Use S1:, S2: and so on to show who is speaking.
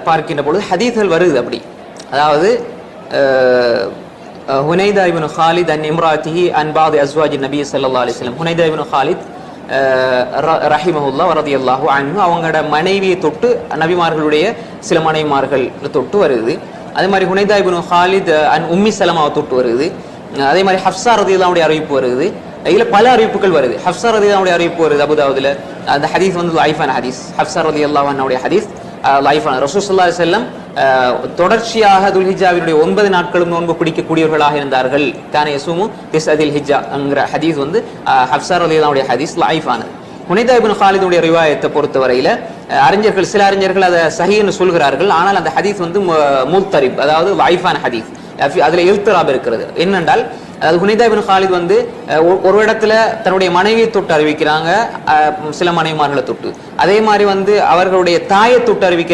S1: பார்க்கின்ற பொழுது ஹதீஸ்கள் வருது அப்படி. அதாவது ஹுனைதா இப்னு ஹாலித் அன் இம்ராத்திஹி அன் பாதி அஸ்வாஜி நபி ஸல்லல்லாஹு அலைஹி வஸல்லம். ஹுனைதா இப்னு ஹாலித் ரஹிமஹுல்லாஹ் ரலியல்லாஹு அன்ஹு அவங்களோட மனைவியை தொட்டு நபிமார்களுடைய சில மனைவிமார்கள் தொட்டு வருது. அதே மாதிரி ஹுனைதா இப்னு ஹாலித் அன் உம்மி சலமாவை தொட்டு வருது. அதே மாதிரி ஹப்ஸா ரலியல்லாஹு அறிவிப்பு வருது. இதுல பல அறிவிப்புகள் வருது. ஹப்ஸா ரலியல்லாஹு அறிவிப்பு வருது அபூதாவுதுல. அந்த ஹதீஸ் வந்து லைஃபான ஹதீஸ். ஹப்ஸா ரலியல்லாஹு அன்ஹுடைய ஹதீஸ் லைஃபான. ரசூல் ஸல்லல்லாஹு அலைஹி வஸல்லம் தொடர்ச்சியாக துல்ஹிஜ்ஜாவினுடைய 9 நாட்களும் நோன்பு பிடிக்கக்கூடியவர்களாக இருந்தார்கள். கான யஸூமு திஸ்அதில் ஹிஜ்ஜா என்கிற ஹதீஸ் வந்து ஹப்ஸா ரலியல்லாஹுடைய ஹதீஸ் லைஃபானது. ஹுனைதா இப்னு ஹாலிதுடைய ரிவாயத்தை பொறுத்தவரையில அறிஞர்கள் சில அறிஞர்கள் அதை சஹீஹ்னு சொல்கிறார்கள். ஆனால் அந்த ஹதீஸ் வந்து முல்தரிப், அதாவது லைஃபான ஹதீஸ். அதுல இல்திராப் இருக்கிறது. என்னென்றால் அதாவது ஹுனைதா இப்னு ஹாலித் வந்து ஒரு இடத்துல தன்னுடைய மனைவியை தொட்டு அறிவிக்கிறாங்க, சில மனைவிமார்களை தொட்டு. அதே மாதிரி வந்து அவர்களுடைய தாயை தொட்டு அறிவிக்கிறாங்க.